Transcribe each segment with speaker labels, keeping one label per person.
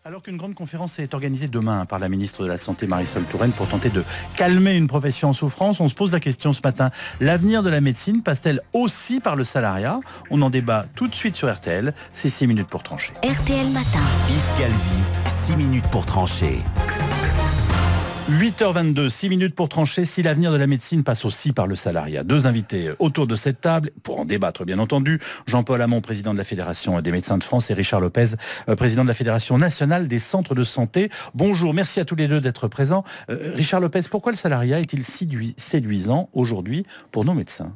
Speaker 1: Alors qu'une grande conférence est organisée demain par la ministre de la Santé Marisol Touraine pour tenter de calmer une profession en souffrance, on se pose la question ce matin, l'avenir de la médecine passe-t-elle aussi par le salariat? On en débat tout de suite sur RTL, c'est 6 minutes pour trancher.
Speaker 2: RTL Matin.
Speaker 3: Yves Calvi, 6 minutes pour trancher.
Speaker 1: 8h22, 6 minutes pour trancher si l'avenir de la médecine passe aussi par le salariat. Deux invités autour de cette table, pour en débattre bien entendu, Jean-Paul Hamon, président de la Fédération des médecins de France, et Richard Lopez, président de la Fédération nationale des centres de santé. Bonjour, merci à tous les deux d'être présents. Richard Lopez, pourquoi le salariat est-il séduisant aujourd'hui pour nos médecins ?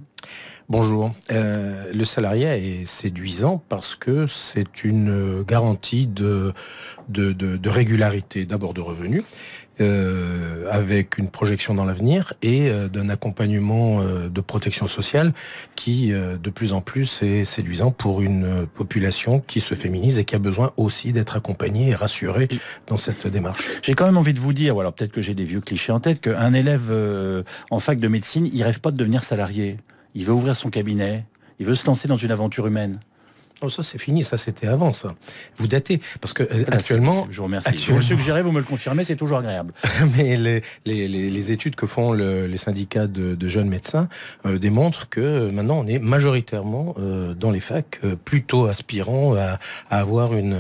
Speaker 4: Bonjour. Le salariat est séduisant parce que c'est une garantie de régularité, d'abord de revenus, avec une projection dans l'avenir et d'un accompagnement de protection sociale qui, de plus en plus, est séduisant pour une population qui se féminise et qui a besoin aussi d'être accompagnée et rassurée dans cette démarche.
Speaker 1: J'ai quand même envie de vous dire, ou alors peut-être que j'ai des vieux clichés en tête, qu'un élève en fac de médecine, il rêve pas de devenir salarié. Il veut ouvrir son cabinet, il veut se lancer dans une aventure humaine.
Speaker 4: Oh, ça c'est fini, ça c'était avant ça. Vous datez, parce que actuellement...
Speaker 1: Je vous remercie. Vous le suggérez, vous me le confirmez, c'est toujours agréable.
Speaker 4: Mais les études que font les syndicats de jeunes médecins démontrent que maintenant on est majoritairement dans les facs plutôt aspirants à avoir une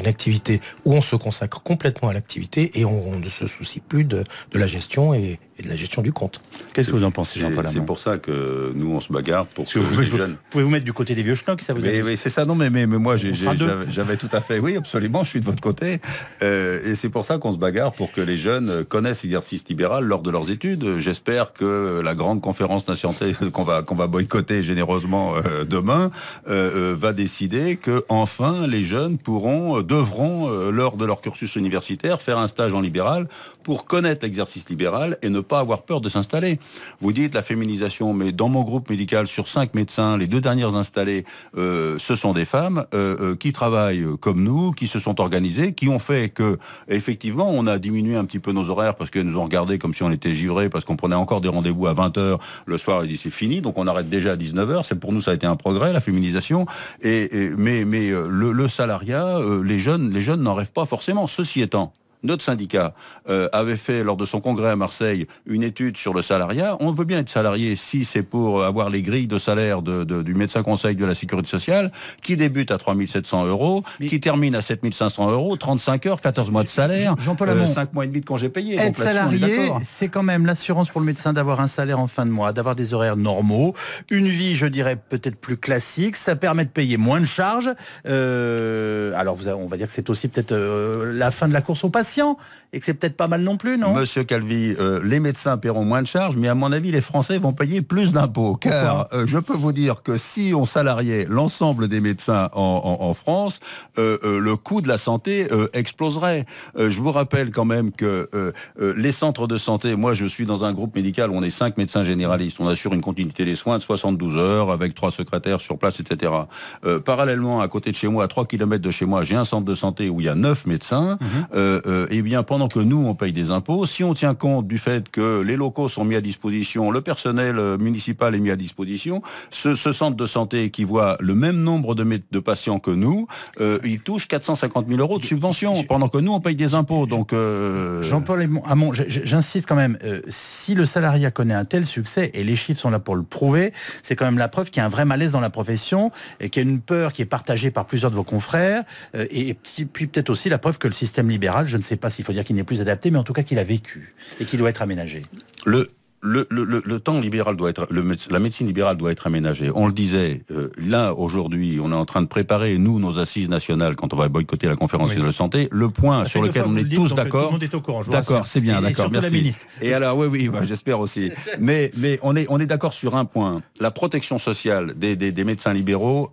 Speaker 4: activité où on se consacre complètement à l'activité et on ne se soucie plus de la gestion et de la gestion du compte.
Speaker 1: Qu'est-ce que vous en pensez, Jean-Paul Hamon ?
Speaker 5: C'est pour ça que nous on se bagarre pour que
Speaker 1: les
Speaker 5: jeunes...
Speaker 1: Pouvez-vous mettre du côté des vieux schnocks, ça vous
Speaker 5: amuse ? Oui, c'est ça. Non, mais moi j'avais tout à fait. Oui, absolument. Je suis de votre côté. Et c'est pour ça qu'on se bagarre pour que les jeunes connaissent l'exercice libéral lors de leurs études. J'espère que la grande conférence nationale qu'on va boycotter généreusement demain va décider que enfin les jeunes devront lors de leur cursus universitaire faire un stage en libéral pour connaître l'exercice libéral et ne pas avoir peur de s'installer. Vous dites la féminisation, mais dans mon groupe médical, sur 5 médecins, les 2 dernières installées, ce sont des femmes qui travaillent comme nous, qui se sont organisées, qui ont fait que, effectivement, on a diminué un petit peu nos horaires parce qu'elles nous ont regardé comme si on était givrés, parce qu'on prenait encore des rendez-vous à 20h le soir, et dit c'est fini, donc on arrête déjà à 19h. Pour nous, ça a été un progrès, la féminisation. Mais le salariat, les jeunes n'en rêvent pas forcément. Ceci étant, notre syndicat avait fait, lors de son congrès à Marseille, une étude sur le salariat. On veut bien être salarié si c'est pour avoir les grilles de salaire du médecin conseil de la sécurité sociale, qui débute à 3 700 €, qui termine à 7 500 €, 35 heures, 14 mois de salaire, 5 mois et demi de congés payés.
Speaker 1: Être salarié, c'est quand même l'assurance pour le médecin d'avoir un salaire en fin de mois, d'avoir des horaires normaux, une vie, je dirais, peut-être plus classique. Ça permet de payer moins de charges. Alors, on va dire que c'est aussi peut-être la fin de la course au patient. Et que c'est peut-être pas mal non plus, non ?
Speaker 5: Monsieur Calvi, les médecins paieront moins de charges, mais à mon avis, les Français vont payer plus d'impôts. Car je peux vous dire que si on salariait l'ensemble des médecins en France, le coût de la santé exploserait. Je vous rappelle quand même que les centres de santé, moi je suis dans un groupe médical où on est 5 médecins généralistes, on assure une continuité des soins de 72 heures avec 3 secrétaires sur place, etc. Parallèlement, à côté de chez moi, à 3 km de chez moi, j'ai un centre de santé où il y a 9 médecins. Eh bien, pendant que nous, on paye des impôts, si on tient compte du fait que les locaux sont mis à disposition, le personnel municipal est mis à disposition, ce centre de santé qui voit le même nombre de patients que nous, il touche 450 000 € de subvention, pendant que nous, on paye des impôts. Donc,
Speaker 1: Jean-Paul Hamon, j'insiste quand même, si le salariat connaît un tel succès, et les chiffres sont là pour le prouver, c'est quand même la preuve qu'il y a un vrai malaise dans la profession, et qu'il y a une peur qui est partagée par plusieurs de vos confrères, et puis peut-être aussi la preuve que le système libéral, je ne sais pas s'il faut dire qu'il n'est plus adapté, mais en tout cas qu'il a vécu et qu'il doit être aménagé.
Speaker 5: Le temps libéral doit être, la médecine libérale doit être aménagée. On le disait, là aujourd'hui, on est en train de préparer nos assises nationales quand on va boycotter la conférence de la santé. Le point sur lequel on est tous d'accord. Tout le
Speaker 1: monde est au courant.
Speaker 5: D'accord, c'est bien, d'accord, merci.
Speaker 1: La ministre.
Speaker 5: Et alors, oui, j'espère aussi. Mais on est d'accord sur un point. La protection sociale des médecins libéraux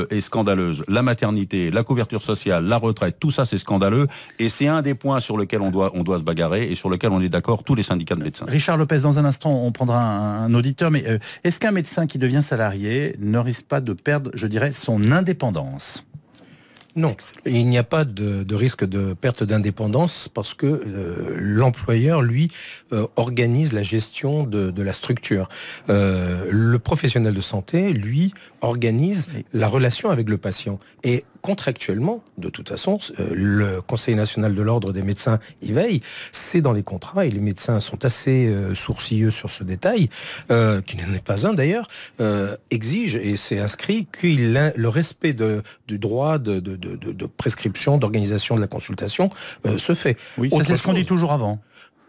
Speaker 5: est scandaleuse. La maternité, la couverture sociale, la retraite, tout ça c'est scandaleux. Et c'est un des points sur lequel on doit se bagarrer et sur lequel on est d'accord tous les syndicats de médecins.
Speaker 1: Richard Lopez, dans un instant, on prendra un auditeur, mais est-ce qu'un médecin qui devient salarié ne risque pas de perdre, je dirais, son indépendance ?
Speaker 4: Non, il n'y a pas de risque de perte d'indépendance parce que l'employeur, lui, organise la gestion de la structure. Le professionnel de santé, lui, organise la relation avec le patient. Et contractuellement, de toute façon, le Conseil national de l'ordre des médecins y veille, c'est dans les contrats, et les médecins sont assez sourcilleux sur ce détail, qui n'en est pas un d'ailleurs, exige, et c'est inscrit, le respect du droit de prescription, d'organisation de la consultation se fait.
Speaker 1: Oui, c'est ce qu'on dit toujours avant.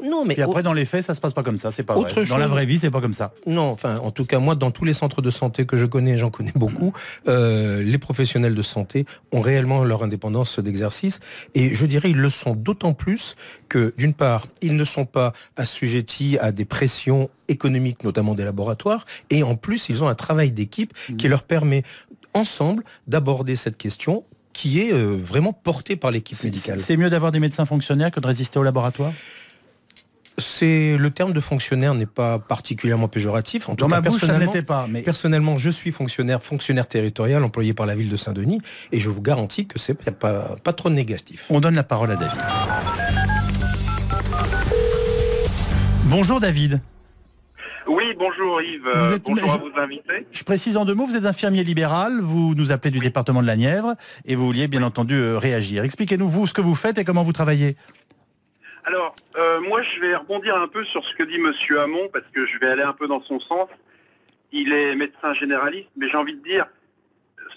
Speaker 4: Non, mais
Speaker 1: et après, dans les faits, ça se passe pas comme ça, c'est pas vrai. Dans la vraie vie, c'est pas comme ça.
Speaker 4: Non, enfin, en tout cas, moi, dans tous les centres de santé que je connais, j'en connais beaucoup, les professionnels de santé ont réellement leur indépendance d'exercice. Et je dirais, ils le sont d'autant plus que, d'une part, ils ne sont pas assujettis à des pressions économiques, notamment des laboratoires, et en plus, ils ont un travail d'équipe qui leur permet, ensemble, d'aborder cette question qui est vraiment portée par l'équipe médicale.
Speaker 1: C'est mieux d'avoir des médecins fonctionnaires que de résister au laboratoire ?
Speaker 4: Le terme de fonctionnaire n'est pas particulièrement péjoratif. En tout
Speaker 1: Dans
Speaker 4: cas,
Speaker 1: ma bouche, ça ne l'était pas. Mais...
Speaker 4: Personnellement, je suis fonctionnaire territorial employé par la ville de Saint-Denis et je vous garantis que c'est pas trop négatif.
Speaker 1: On donne la parole à David. Bonjour David.
Speaker 2: Oui, bonjour Yves. Bonjour à vos invités.
Speaker 1: Je précise en 2 mots, vous êtes infirmier libéral, vous nous appelez du département de la Nièvre et vous vouliez bien entendu réagir. Expliquez-nous vous ce que vous faites et comment vous travaillez.
Speaker 2: Alors, moi je vais rebondir un peu sur ce que dit Monsieur Hamon, parce que je vais aller un peu dans son sens. Il est médecin généraliste, mais j'ai envie de dire,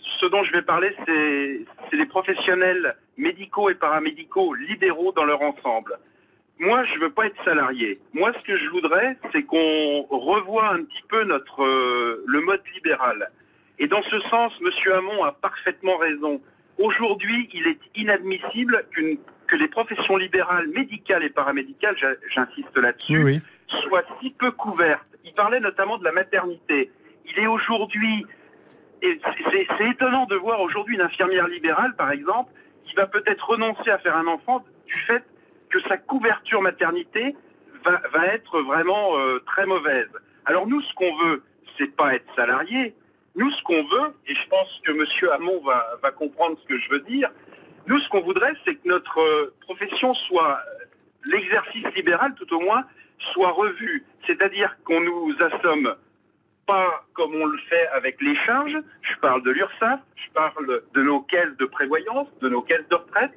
Speaker 2: ce dont je vais parler, c'est les professionnels médicaux et paramédicaux libéraux dans leur ensemble. Moi, je ne veux pas être salarié. Moi, ce que je voudrais, c'est qu'on revoie un petit peu le mode libéral. Et dans ce sens, Monsieur Hamon a parfaitement raison. Aujourd'hui, il est inadmissible que les professions libérales, médicales et paramédicales, j'insiste là-dessus, soient si peu couvertes. Il parlait notamment de la maternité. Il est aujourd'hui, et c'est étonnant de voir aujourd'hui une infirmière libérale, par exemple, qui va peut-être renoncer à faire un enfant du fait que sa couverture maternité va être vraiment très mauvaise. Alors nous, ce qu'on veut, c'est pas être salarié. Nous, ce qu'on veut, et je pense que M. Hamon va comprendre ce que je veux dire, nous, ce qu'on voudrait, c'est que notre profession soit, l'exercice libéral tout au moins, soit revu. C'est-à-dire qu'on nous assomme pas comme on le fait avec les charges. Je parle de l'URSSAF, je parle de nos caisses de prévoyance, de nos caisses de retraite.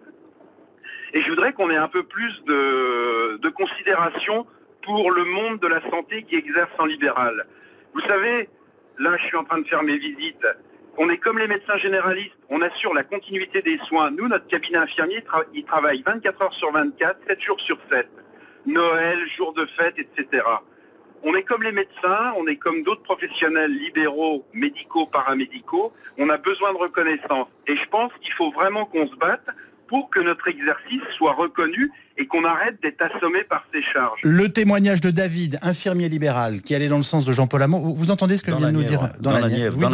Speaker 2: Et je voudrais qu'on ait un peu plus de considération pour le monde de la santé qui exerce en libéral. Vous savez, là, je suis en train de faire mes visites. On est comme les médecins généralistes, on assure la continuité des soins. Nous, notre cabinet infirmier, il travaille 24 heures sur 24, 7 jours sur 7. Noël, jour de fête, etc. On est comme les médecins, on est comme d'autres professionnels libéraux, médicaux, paramédicaux. On a besoin de reconnaissance. Et je pense qu'il faut vraiment qu'on se batte pour que notre exercice soit reconnu et qu'on arrête d'être assommé par ces charges.
Speaker 1: Le témoignage de David, infirmier libéral, qui allait dans le sens de Jean-Paul Hamon. Vous entendez ce que vient de nous dire
Speaker 5: dans la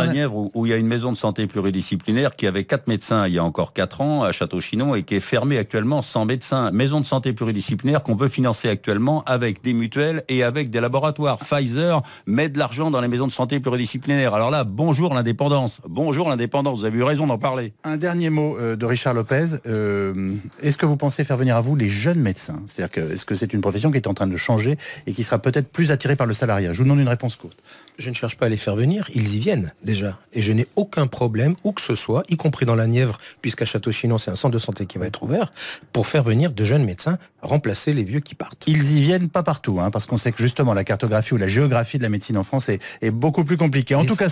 Speaker 5: Nièvre, où il y a une maison de santé pluridisciplinaire qui avait 4 médecins il y a encore 4 ans à Château-Chinon et qui est fermée actuellement sans médecins. Maison de santé pluridisciplinaire qu'on veut financer actuellement avec des mutuelles et avec des laboratoires. Pfizer met de l'argent dans les maisons de santé pluridisciplinaires. Alors là, bonjour l'indépendance. Bonjour l'indépendance. Vous avez eu raison d'en parler.
Speaker 1: Un dernier mot de Richard Lopez. Est-ce que vous pensez faire venir à vous les jeunes médecins? C'est-à-dire que est-ce que c'est une profession qui est en train de changer et qui sera peut-être plus attirée par le salariat? Je vous demande une réponse courte.
Speaker 4: Je ne cherche pas à les faire venir, ils y viennent déjà. Et je n'ai aucun problème, où que ce soit, y compris dans la Nièvre, puisqu'à Château-Chinon, c'est un centre de santé qui va être ouvert, pour faire venir de jeunes médecins remplacer les vieux qui partent.
Speaker 1: Ils y viennent pas partout, parce qu'on sait que justement la cartographie ou la géographie de la médecine en France est beaucoup plus compliquée. En tout cas,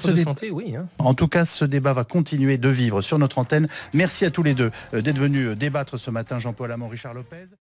Speaker 1: en tout cas, ce débat va continuer de vivre sur notre antenne. Merci à tous les deux d'être venus débattre ce matin, Jean-Paul Hamon, Richard Lopez.